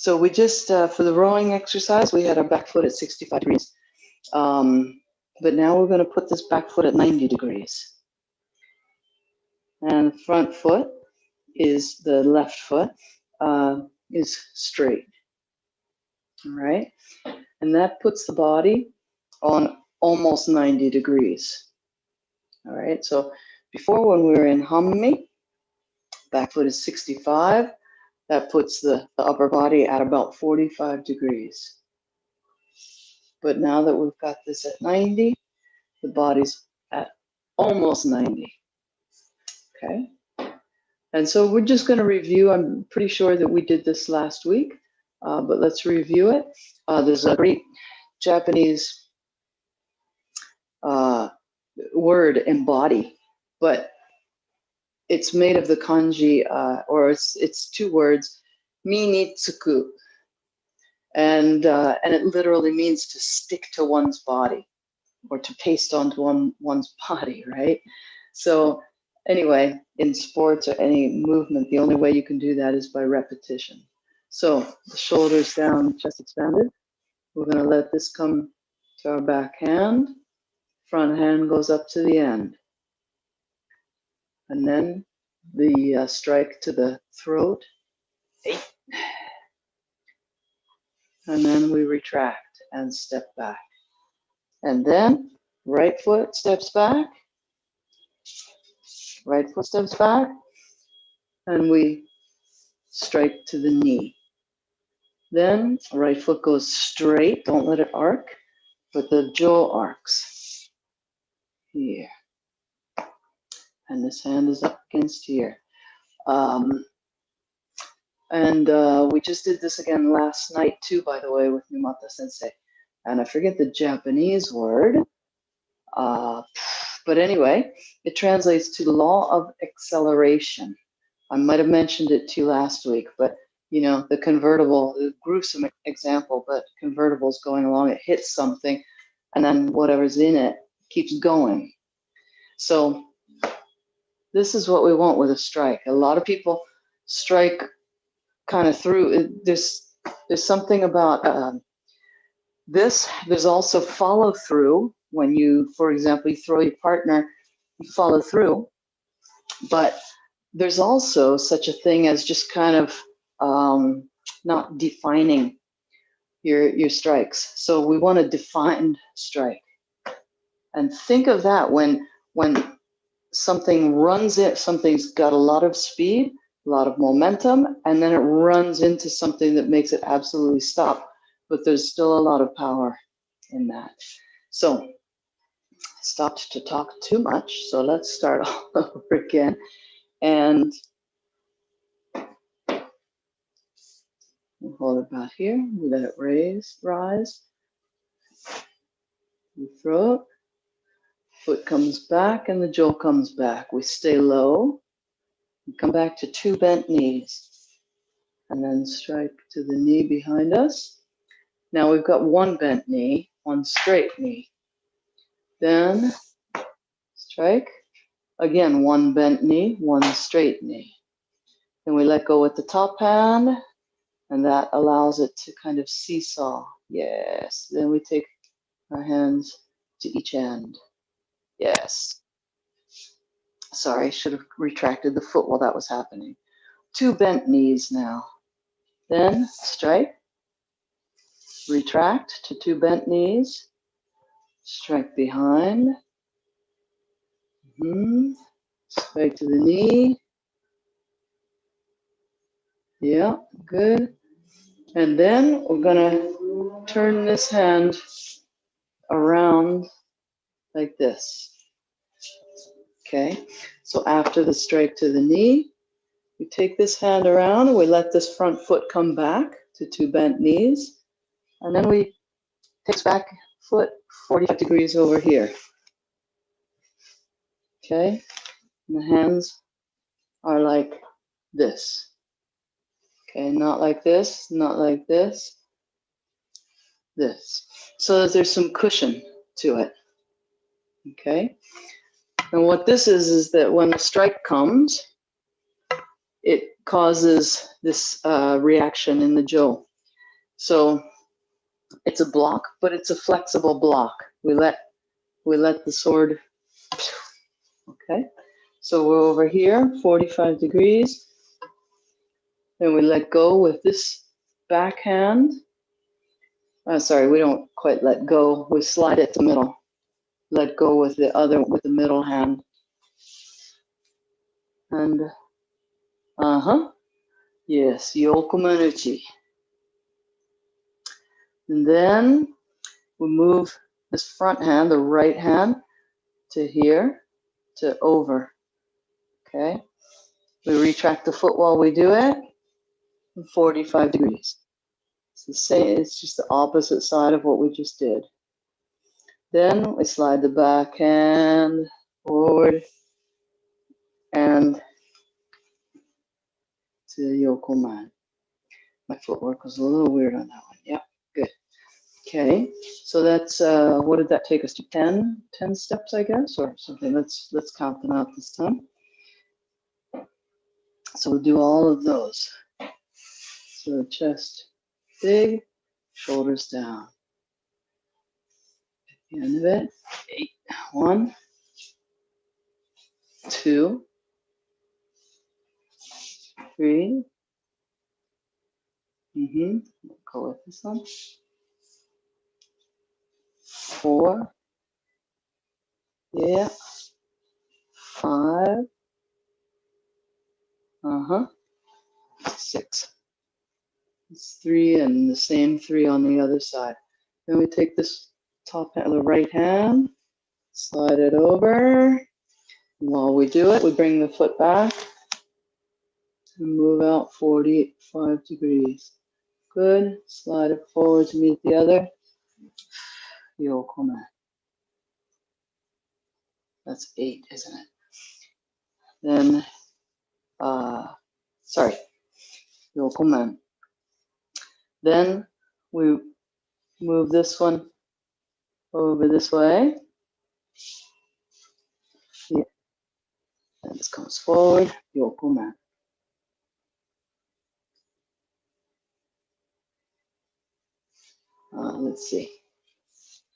So we just, for the rowing exercise, we had our back foot at 65 degrees. But now we're going to put this back foot at 90 degrees. And the front foot is the left foot is straight. All right. And that puts the body on almost 90 degrees. All right. So before, when we were in Hammi, back foot is 65. That puts the upper body at about 45 degrees. But now that we've got this at 90, the body's at almost 90. Okay. And so we're just going to review. I'm pretty sure that we did this last week, but let's review it. There's a great Japanese word, embody, but it's made of the kanji, or it's two words, mi ni tsuku, and it literally means to stick to one's body, or to paste onto one's body, right? So anyway, in sports or any movement, the only way you can do that is by repetition. So the shoulders down, chest expanded. We're going to let this come to our back hand. Front hand goes up to the end. And then the strike to the throat. 8. And then we retract and step back. And then right foot steps back. Right foot steps back. And we strike to the knee. Then right foot goes straight. Don't let it arc, but the jaw arcs. Here. And this hand is up against here. We just did this again last night too, by the way, with Numata Sensei. And I forget the Japanese word. But anyway, it translates to the law of acceleration. I might have mentioned it to you last week, but you know, the convertible, the gruesome example, but convertible's going along, it hits something, and then whatever's in it keeps going. So this is what we want with a strike. A lot of people strike kind of through. There's something about this. There's also follow through when you, for example, you throw your partner, you follow through. But there's also such a thing as just kind of not defining your strikes. So we want a defined strike. And think of that when something runs it, something's got a lot of speed, a lot of momentum, and then it runs into something that makes it absolutely stop. But there's still a lot of power in that. So I stopped to talk too much. So let's start all over again. And we'll hold it about here. We let it rise. We throw it. Foot comes back and the jaw comes back. We stay low. We come back to 2 bent knees. And then strike to the knee behind us. Now we've got 1 bent knee, 1 straight knee. Then strike. Again, 1 bent knee, 1 straight knee. Then we let go with the top hand, and that allows it to kind of seesaw. Yes. Then we take our hands to each end. Yes. Sorry, I should have retracted the foot while that was happening. 2 bent knees now. Then strike. Retract to 2 bent knees. Strike behind. Strike to the knee. Yeah, good. And then we're gonna turn this hand around like this. Okay, so after the strike to the knee, we take this hand around and we let this front foot come back to 2 bent knees. And then we take back foot 45 degrees over here. Okay, and the hands are like this. Okay, not like this, not like this, this. So that there's some cushion to it. Okay, and what this is that when the strike comes, it causes this reaction in the jaw. So it's a block, but it's a flexible block. We let the sword, okay? So we're over here, 45 degrees. Then we let go with this backhand. Sorry, we don't quite let go. We slide it to middle. Let go with the middle hand. And, yes, yokomanuchi. And then we move this front hand, the right hand, to here, to over, okay? We retract the foot while we do it, 45 degrees. It's the same, it's just the opposite side of what we just did. Then we slide the back hand forward and to yokoman. My footwork was a little weird on that one. Yeah, good. Okay, so that's, what did that take us to? 10 steps, I guess, or something. Let's count them out this time. So we'll do all of those. So chest big, shoulders down. At the end of it, 8. 1, 2, 3. Go with this one. 4. Yeah. 5. 6. It's 3 and the same 3 on the other side. Then we take this top hand, the right hand, slide it over. While we do it, we bring the foot back and move out 45 degrees. Good. Slide it forward to meet the other. Yokoman. That's 8, isn't it? Then, sorry, yokoman. Then we move this one over this way. Yeah. And this comes forward, yokoman. Let's see.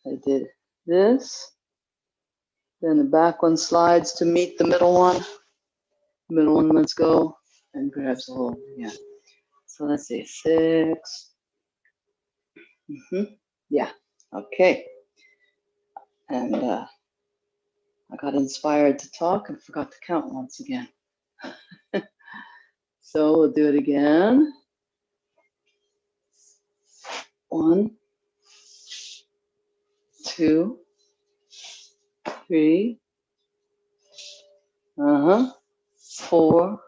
I did this. Then the back one slides to meet the middle one. Middle one lets go and grabs a hold. Yeah. So let's see, 6. Yeah. Okay. And I got inspired to talk and forgot to count once again. So we'll do it again. 1, 2, 3. 4,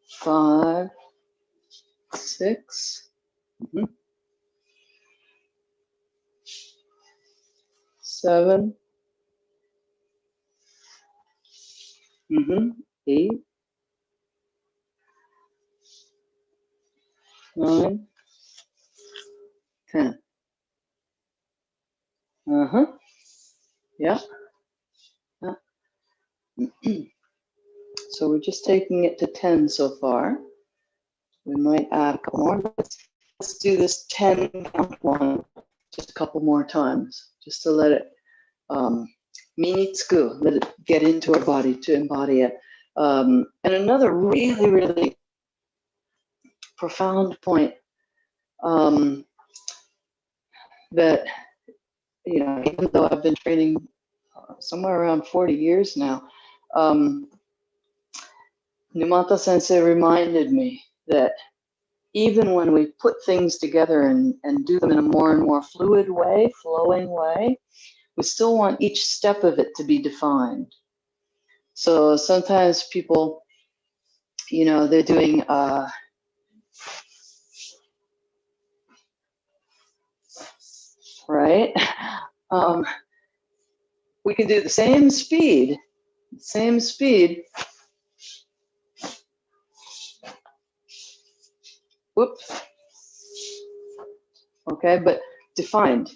5, 6. 7. 8. 9. 10. Yeah. So we're just taking it to 10 so far. We might add a couple more. Let's do this 10 count one just a couple more times, just to let it minitsuku, let it get into our body, to embody it. And another really, really profound point that, you know, even though I've been training somewhere around 40 years now, Numata Sensei reminded me that even when we put things together and do them in a more and more fluid way, flowing way, we still want each step of it to be defined. So sometimes people, you know, they're doing, right? We can do the same speed. Whoops. Okay, but defined.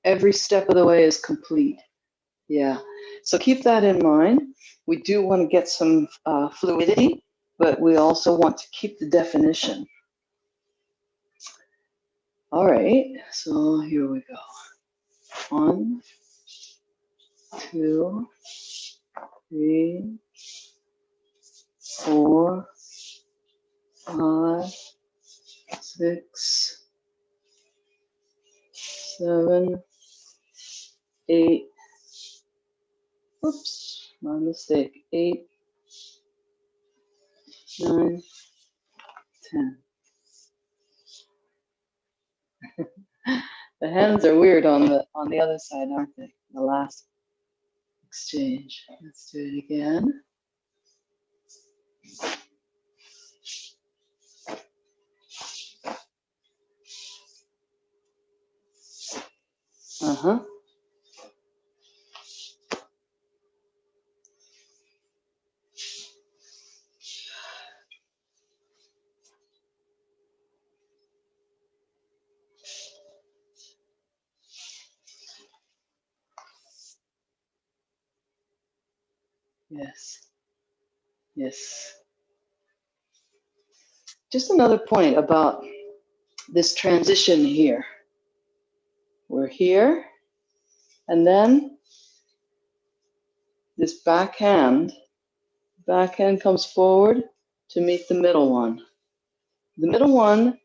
Every step of the way is complete. Yeah, so keep that in mind. We do want to get some fluidity, but we also want to keep the definition. All right, so here we go. 1, 2, 3, 4, 5, 6, 7, 8. Oops, my mistake. 8, 9, 10. The hands are weird on the other side, aren't they? The last exchange. Let's do it again. Uh-huh. Yes. Yes. Just another point about this transition here. We're here, and then this backhand comes forward to meet the middle one. The middle one,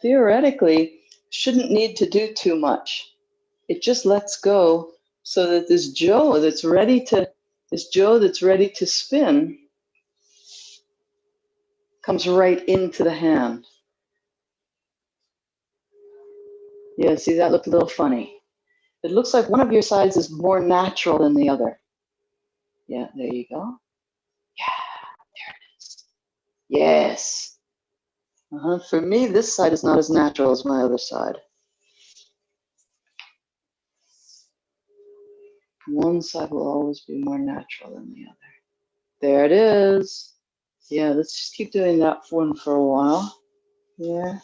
theoretically, shouldn't need to do too much. It just lets go so that this Joe that's ready to spin comes right into the hand. Yeah, see, that looked a little funny. It looks like one of your sides is more natural than the other. Yeah, there you go. Yeah, there it is. Yes. For me, this side is not as natural as my other side. One side will always be more natural than the other. There it is. Yeah, let's just keep doing that one for a while. Yeah.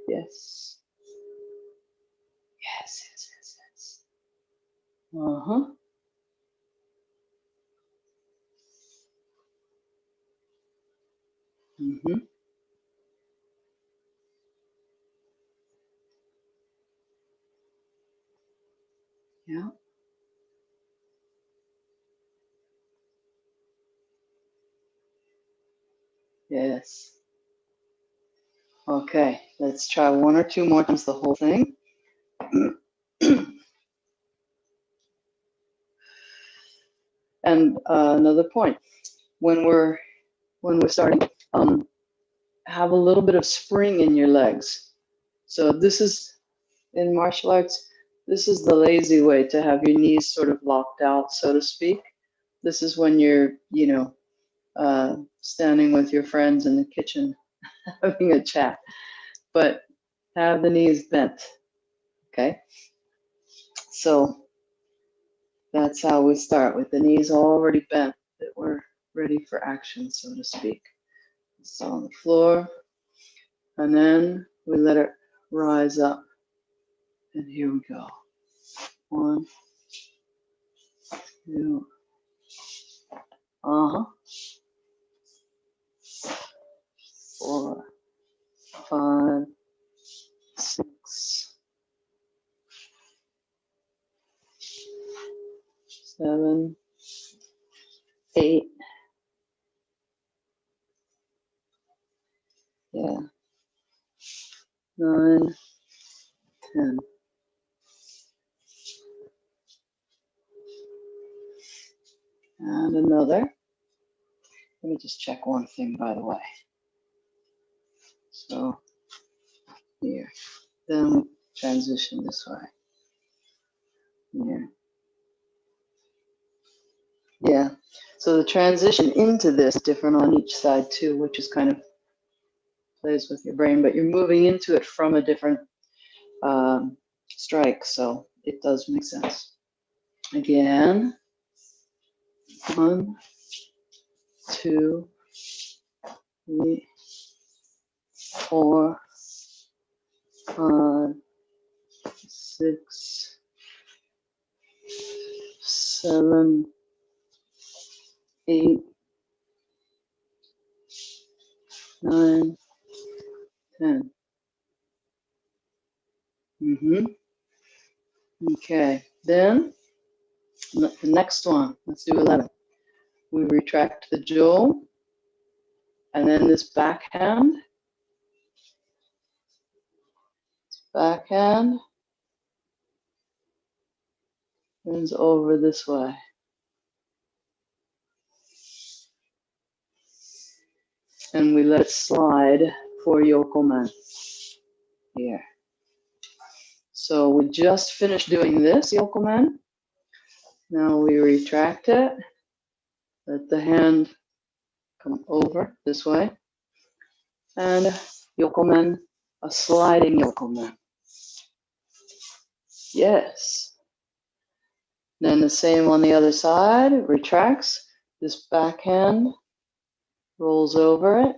Yes. Yes, yes, yes, yes. Uh-huh. Mm-hmm. Yeah. Yes. Okay, let's try one or two more times the whole thing. And another point, when we're starting, have a little bit of spring in your legs. So this is, in martial arts, this is the lazy way to have your knees sort of locked out, so to speak. This is when you're, standing with your friends in the kitchen having a chat, but have the knees bent, okay? So that's how we start, with the knees already bent, that we're ready for action, so to speak. It's on the floor, and then we let it rise up. And here we go. 1, 2, 4, 5, 6, 7, 8. Yeah. 9, 10. And another. Let me just check one thing, by the way. So here, then transition this way. Here. Yeah. So the transition into this is different on each side too, which is kind of plays with your brain, but you're moving into it from a different strike, so it does make sense. Again, 1, 2, 3, 4, 5, 6, 7, 8, 9, 10. Okay, then the next one, let's do 11. We retract the jaw, and then this backhand turns over this way. And we let it slide for yokomen here. So we just finished doing this yokomen. Now we retract it, let the hand come over this way, and yokomen, a sliding yokomen. Yes. Then the same on the other side, it retracts, this backhand rolls over it,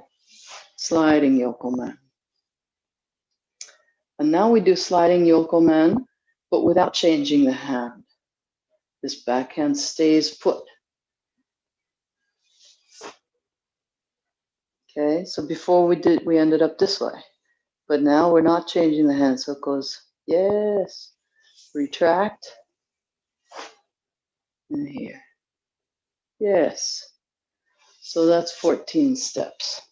sliding yokomen. And now we do sliding yokomen, but without changing the hand. This backhand stays put. Okay, so before we ended up this way, but now we're not changing the hand, so it goes, yes, retract, and here, yes. So that's 14 steps.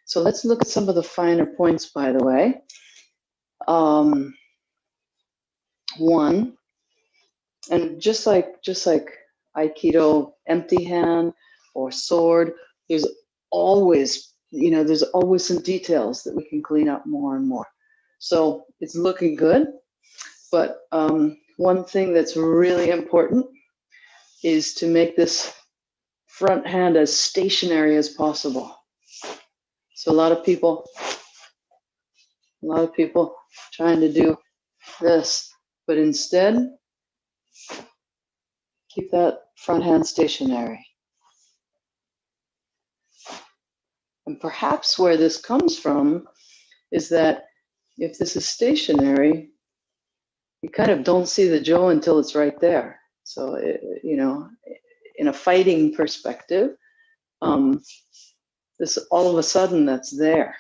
So let's look at some of the finer points, by the way. One, and just like Aikido, empty hand or sword, there's always some details that we can clean up more and more. So it's looking good, but one thing that's really important is to make this front hand as stationary as possible. So a lot of people trying to do this, but instead keep that front hand stationary. And perhaps where this comes from is that if this is stationary, you kind of don't see the jo until it's right there. So, in a fighting perspective, this all of a sudden that's there.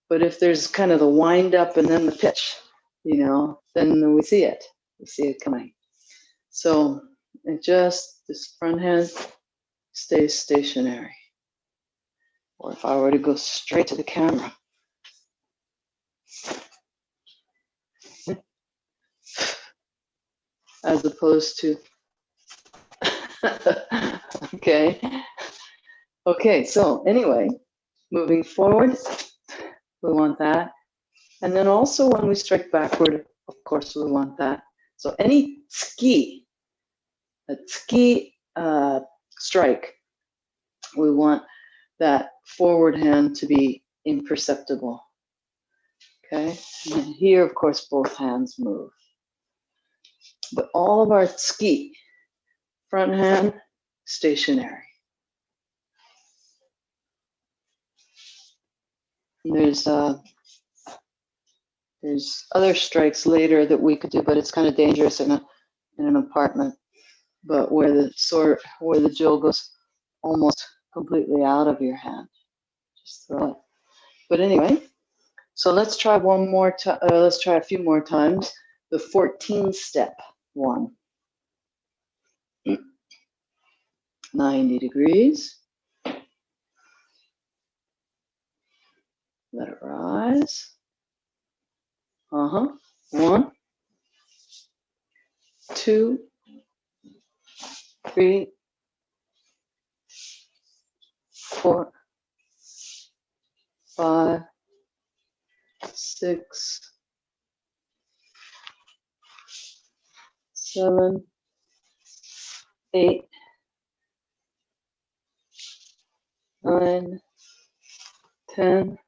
But if there's kind of the wind up and then the pitch, then we see it. We see it coming. So this front hand stays stationary. Or if I were to go straight to the camera. As opposed to, Okay, so anyway, moving forward, we want that. And then also when we strike backward, of course, we want that. So any tsuki strike, we want that forward hand to be imperceptible. Okay, and here, of course, both hands move. But all of our tsuki, front hand, stationary. There's other strikes later that we could do, but it's kind of dangerous in an apartment. But where the jo goes almost completely out of your hand, just throw it. But anyway, so let's try one more time. Let's try a few more times. The 14-step one. 90 degrees. Let it rise. 1, 2, 3, 4, 5, 6, 7, 8, 9, 10,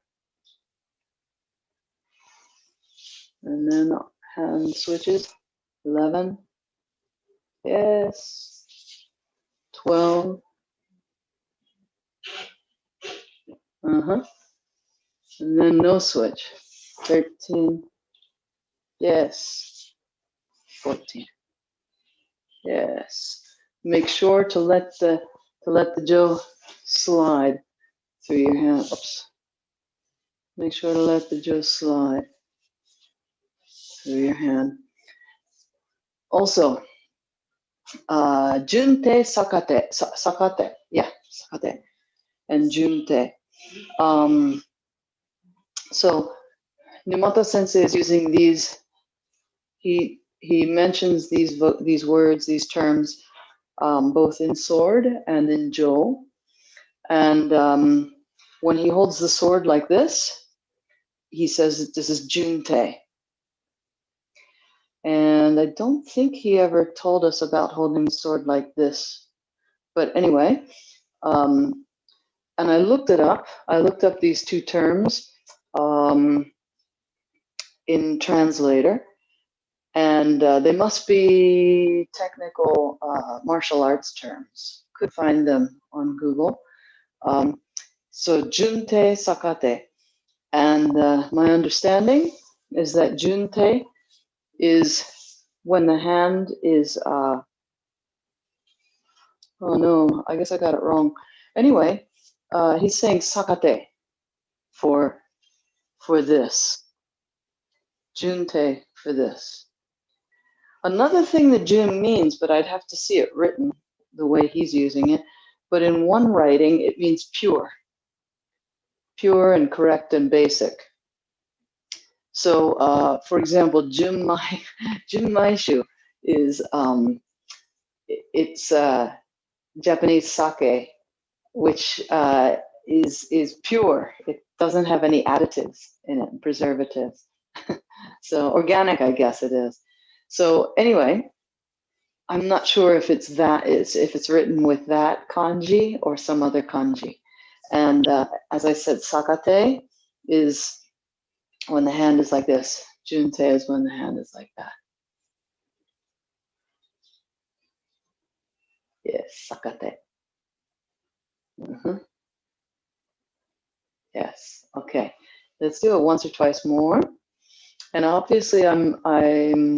and then hand switches. 11, yes, 12, And then no switch. 13. Yes. 14. Yes. Make sure to let the jo slide through your hand. Oops. Make sure to let the jo slide through your hand. Also, junte sakate, sakate, yeah, sakate, and junte. So Nimata Sensei is using these. He mentions these words, these terms, both in sword and in jo. And when he holds the sword like this, he says that this is junte. And I don't think he ever told us about holding the sword like this. But anyway, and I looked it up. I looked up these two terms in Translator, and they must be technical martial arts terms. Could find them on Google. So junte sakate. And my understanding is that junte is when the hand is, oh no, I guess I got it wrong. Anyway, he's saying sakate for this, junte for this. Another thing that jun means, but I'd have to see it written the way he's using it, but in one writing, it means pure and correct and basic. So, for example, junmaishu is, it's Japanese sake, which is pure. It doesn't have any additives in it, preservatives. So organic, I guess it is. So anyway, I'm not sure if it's written with that kanji or some other kanji. And as I said, sakate is when the hand is like this. Junte is when the hand is like that. Yes, sakate. Mm-hmm. Yes. Okay. Let's do it once or twice more. And obviously, I'm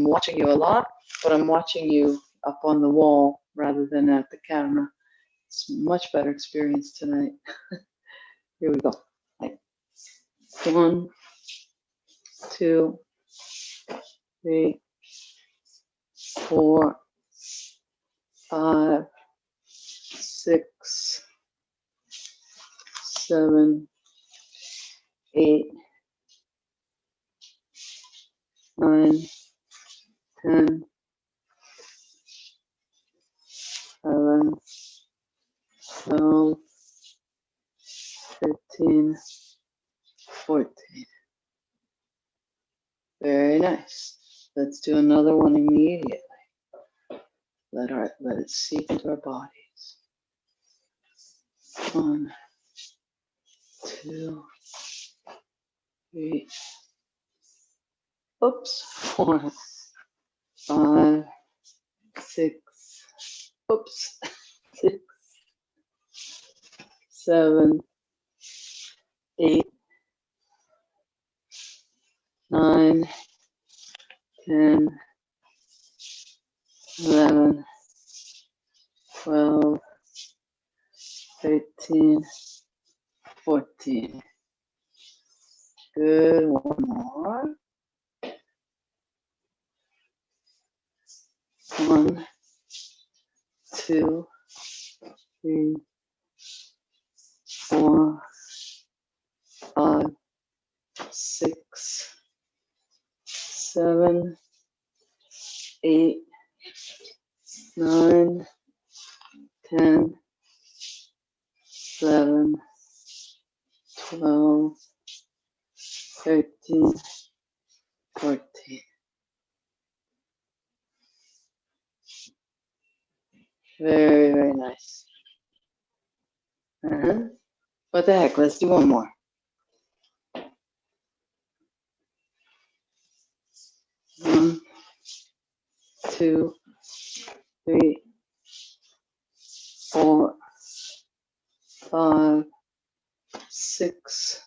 watching you a lot, but I'm watching you up on the wall rather than at the camera. It's a much better experience tonight. Here we go. Right. 1, 2, 3, 4, 5, 6, 7, 8, 9, 10, 11, 12, 13, 14. Very nice. Let's do another one immediately. Let it seep into our bodies. 1, 2, 3. Oops. 4, 5, 6. Oops. 6, 7, 8, 9, 10, 11, 12, 13, 14. Good. One more. 1, 2, 3, 4, 5, 6, 7, 8, 9, 10, 11, 12, 13, 14. Very, very nice. What the heck? Let's do one more. 1, 2, 3, 4, 5, 6,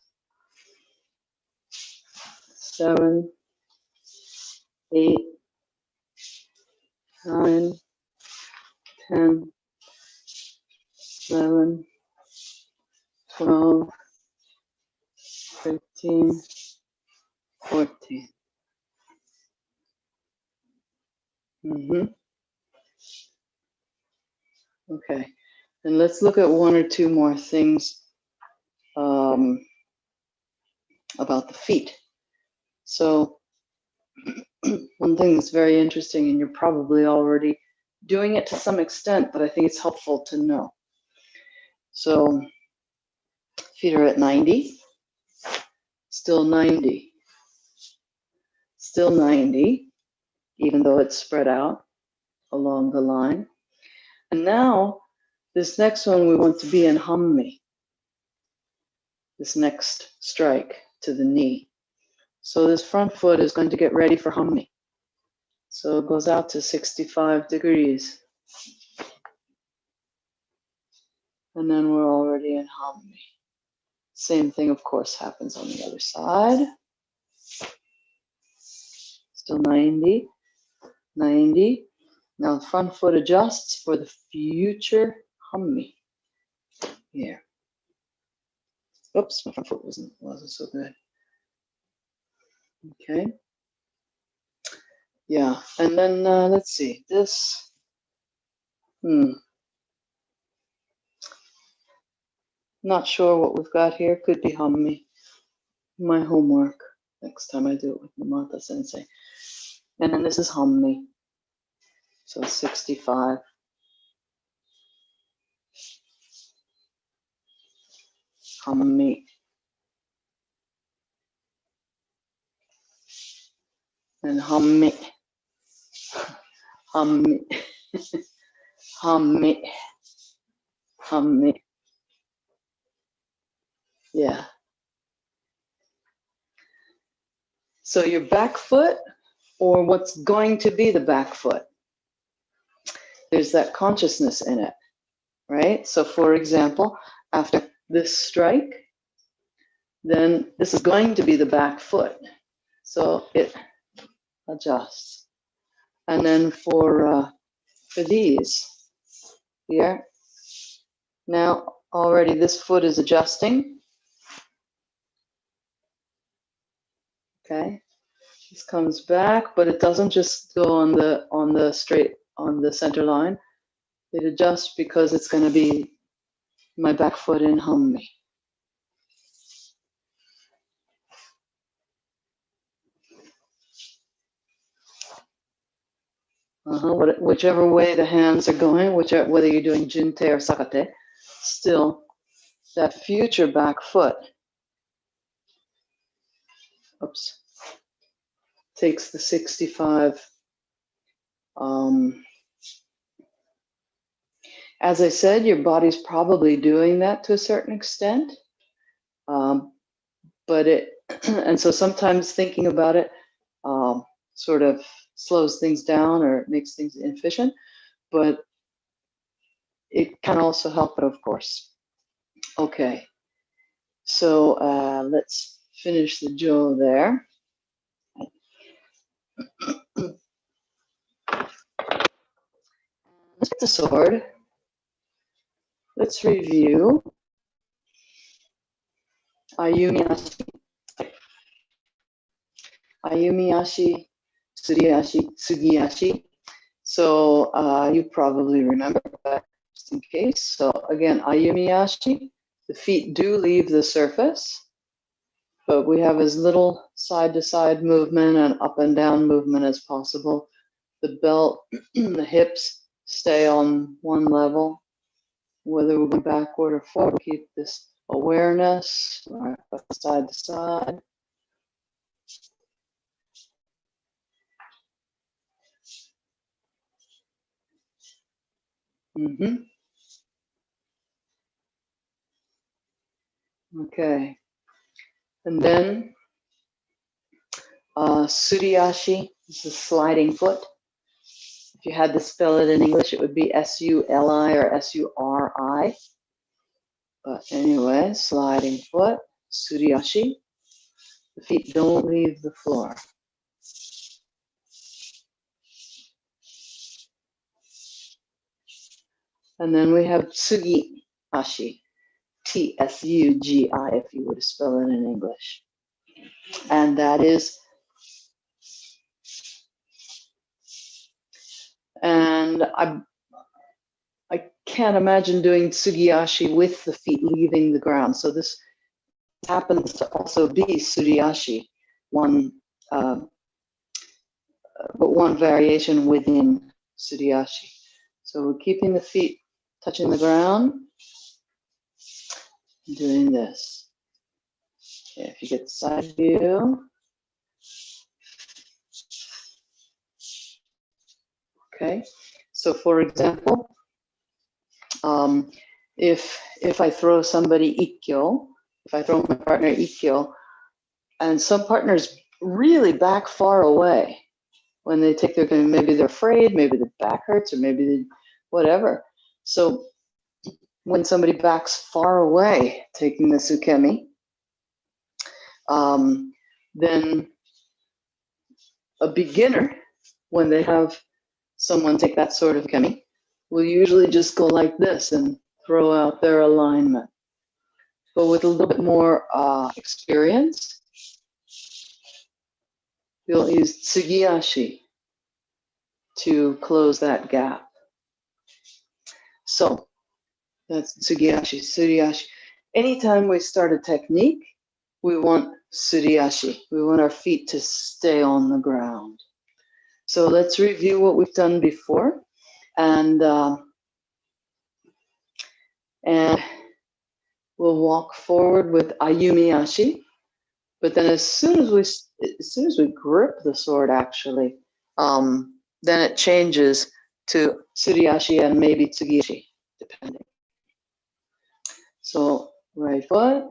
7, 8, 9, 10, 11, 12, 13, 14. Okay, and let's look at one or two more things about the feet. So one thing that's very interesting, and you're probably already doing it to some extent, but I think it's helpful to know. So feet are at 90, still 90, still 90, even though it's spread out along the line. And now this next one, we want to be in hammi, this next strike to the knee. So this front foot is going to get ready for hammi. So it goes out to 65 degrees. And then we're already in hammi. Same thing, of course, happens on the other side. Still 90, 90. Now the front foot adjusts for the future hammi. Here. Oops, my front foot wasn't so good. Okay. Yeah, and then let's see, this, not sure what we've got here, could be hammi. My homework, next time I do it with Namata Sensei. And then this is hammi, so 65. Hammi. And hammi. Hammi. Hammi. Hammi. Yeah. So your back foot, or what's going to be the back foot, there's that consciousness in it, right? So for example, after this strike, then this is going to be the back foot. So it adjusts. And then for these here, now already this foot is adjusting. Okay, this comes back, but it doesn't just go on the straight, on the center line. It adjusts because it's going to be my back foot in hammi. Whichever way the hands are going, whether you're doing jinte or sakate, still that future back foot, oops, takes the 65. As I said, your body's probably doing that to a certain extent, but and so sometimes thinking about it sort of slows things down or makes things inefficient, but it can also help it, of course. Okay, so let's finish the jo there. Let's get the sword. Let's review. Ayumiashi. Ayumiashi, Suriashi, Sugiashi. So you probably remember that just in case. So again, Ayumiashi, the feet do leave the surface, but we have as little side-to-side movement and up and down movement as possible. The belt, the hips stay on one level. Whether we go backward or forward, keep this awareness, side to side. Okay, and then Suriashi is the sliding foot. If you had to spell it in English, it would be S-U-L-I or S-U-R-I. But anyway, sliding foot, Suriashi. The feet don't leave the floor. And then we have Tsugi Ashi, Tsugi, if you were to spell it in English. And that is, and I can't imagine doing Tsugiashi with the feet leaving the ground. So this happens to also be Tsugiashi, but one variation within Tsugiashi. So we're keeping the feet touching the ground, doing this. Okay, if you get the side view. Okay, so for example, if I throw somebody ikkyo, if I throw my partner ikkyo, and some partners really back far away when they take their, maybe they're afraid, maybe the back hurts, or maybe they, whatever. So when somebody backs far away taking the tsukemi, then a beginner, when they have someone take that sort of tsukemi, will usually just go like this and throw out their alignment. But with a little bit more experience, you'll use tsugiashi to close that gap. So that's tsugiashi, suriashi. Anytime we start a technique, we want suriashi. We want our feet to stay on the ground. So let's review what we've done before, and we'll walk forward with ayumiashi. But then as soon as we grip the sword, actually, then it changes to suriashi and maybe tsugiashi, depending. So right foot,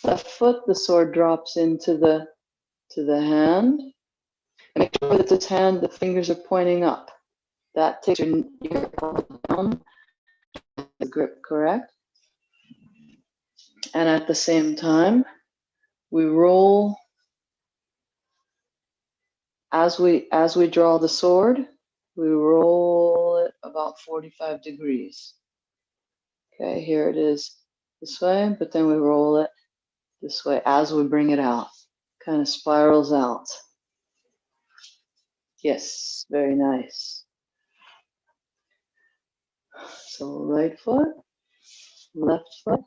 left foot, the sword drops into the hand. And make sure that this hand, the fingers are pointing up. That takes your elbow down, the grip correct. And at the same time, we roll as we draw the sword, we roll it about 45 degrees. Okay, here it is this way, but then we roll it this way as we bring it out. Kind of spirals out. Yes, very nice. So right foot, left foot,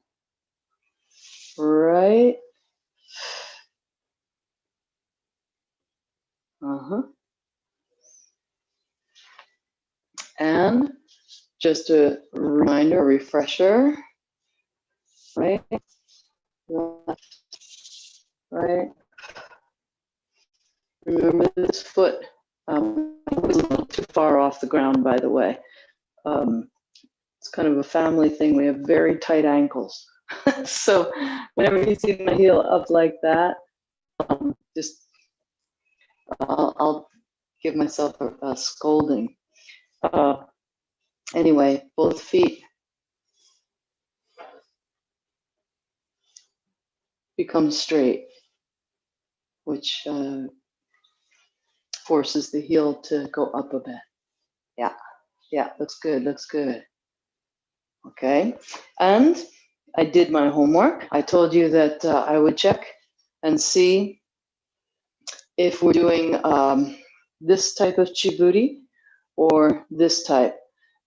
right. And just a reminder, a refresher, right, left, right. Remember this foot was a little too far off the ground, by the way. It's kind of a family thing. We have very tight ankles. So whenever you see my heel up like that, just I'll give myself a scolding. Anyway, both feet become straight, which forces the heel to go up a bit. Yeah, looks good, looks good. Okay, and I did my homework. I told you that I would check and see if we're doing this type of chiburi or this type.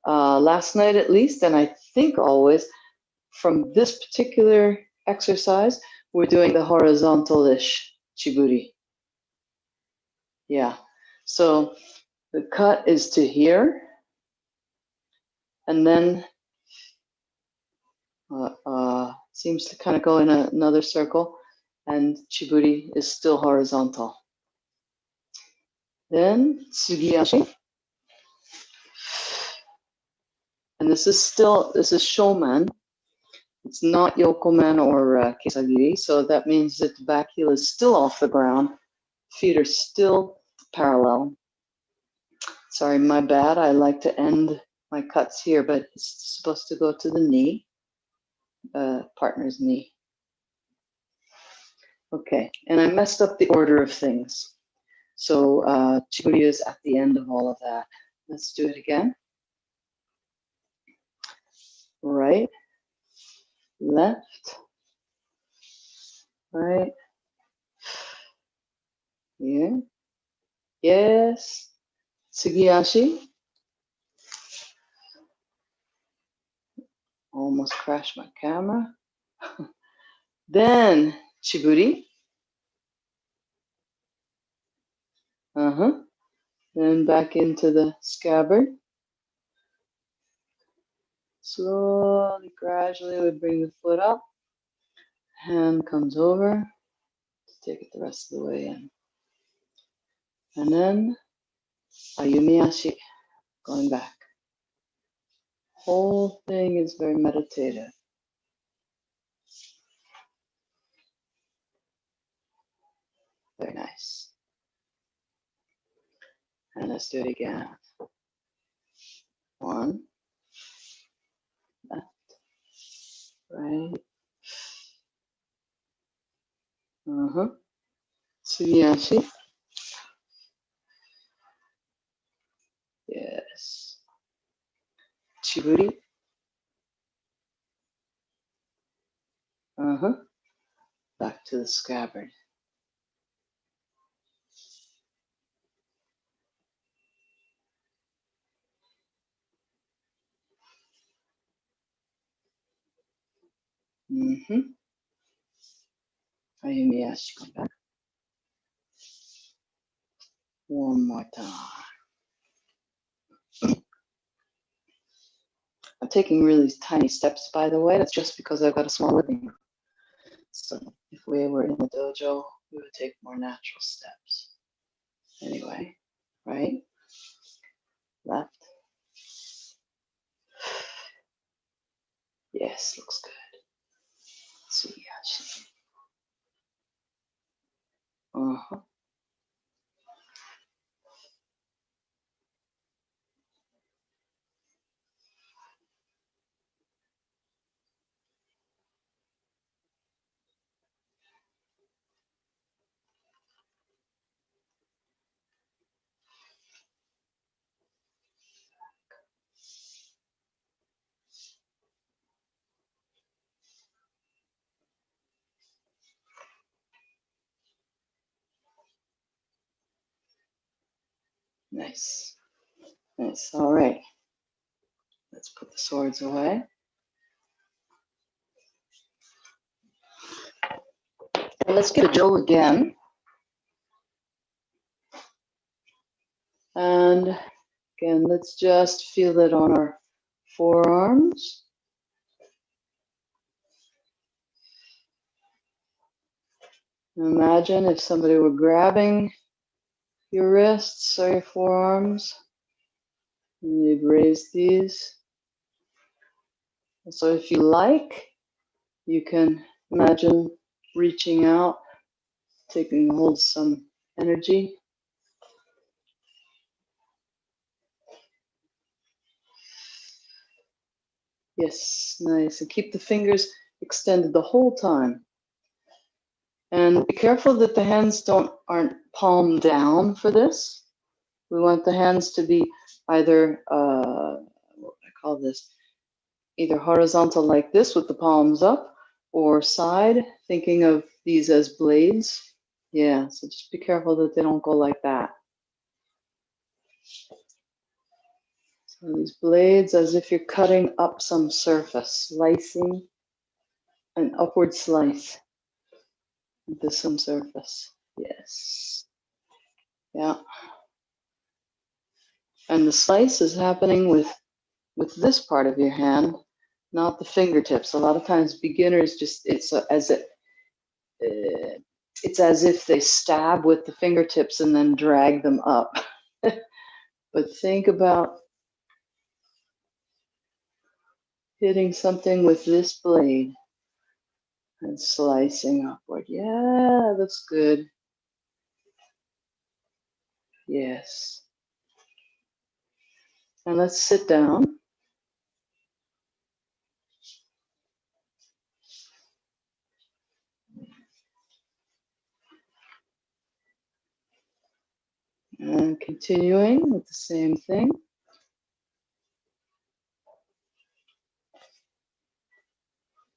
Last night at least, and I think always, from this particular exercise, we're doing the horizontal-ish chiburi. Yeah, so the cut is to here, and then seems to kind of go in another circle, and chiburi is still horizontal. Then tsugiashi, and this is shoman. It's not yokoman or kesagiri, so that means that the back heel is still off the ground, feet are still parallel. Sorry, my bad. I like to end my cuts here, but it's supposed to go to the knee, partner's knee. Okay, and I messed up the order of things. So Chiburi is at the end of all of that. Let's do it again. Right, left, right, here, yes, Sugiyashi. Almost crashed my camera. Then Chiburi. Then back into the scabbard. Slowly, gradually, we bring the foot up. Hand comes over. Take it the rest of the way in. And then Ayumiyashi, going back. Whole thing is very meditative. Very nice. And let's do it again. One, left, right. Sugiyashi. Yes. Chiburi. Back to the scabbard. Ayumiyashi, come back. One more time. I'm taking really tiny steps, by the way. That's just because I've got a small living room. So if we were in the dojo, we would take more natural steps. Anyway, right, left. Yes, looks good. Sugiyashi. Nice. Nice. All right. Let's put the swords away. And let's get a Jo again. And again, let's just feel it on our forearms. Imagine if somebody were grabbing your wrists or your forearms, and you'd raise these. So if you like, you can imagine reaching out, taking hold of some energy. Yes, nice. And keep the fingers extended the whole time. And be careful that the hands aren't palm down for this. We want the hands to be either, what would I call this? Either horizontal like this with the palms up, or side, thinking of these as blades. Yeah, so just be careful that they don't go like that. So these blades as if you're cutting up some surface, slicing an upward slice into some surface. Yes. Yeah. And the slice is happening with this part of your hand, not the fingertips. A lot of times beginners just, it's as if they stab with the fingertips and then drag them up. But think about hitting something with this blade and slicing upward. Yeah, that's good. Yes. And let's sit down. And continuing with the same thing.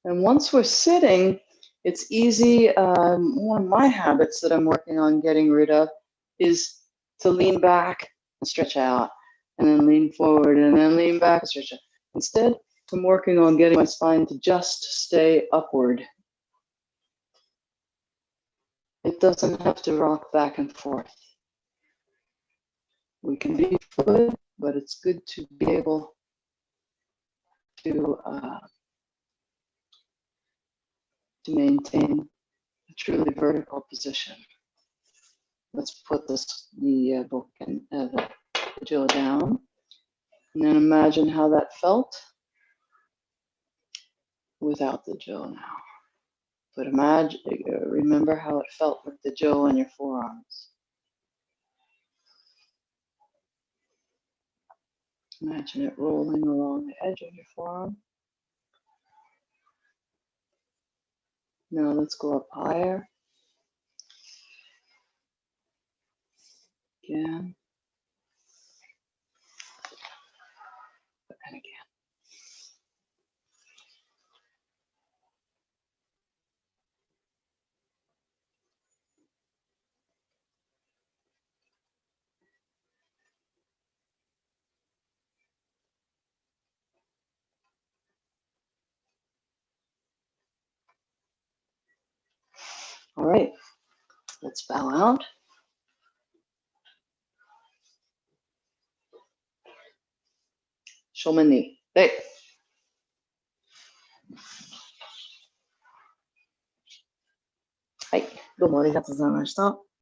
And once we're sitting, it's easy. One of my habits that I'm working on getting rid of is to lean back and stretch out, and then lean forward, and then lean back and stretch out. Instead, I'm working on getting my spine to just stay upward. It doesn't have to rock back and forth. We can be fluid, but it's good to be able to maintain a truly vertical position. Let's put the book and the Joe down, and then imagine how that felt without the Joe now. But imagine, remember how it felt with the Joe on your forearms. Imagine it rolling along the edge of your forearm. Now let's go up higher. Again. And again. All right, let's bow out. Shomani. Hey. はい、どうもありがとうございました。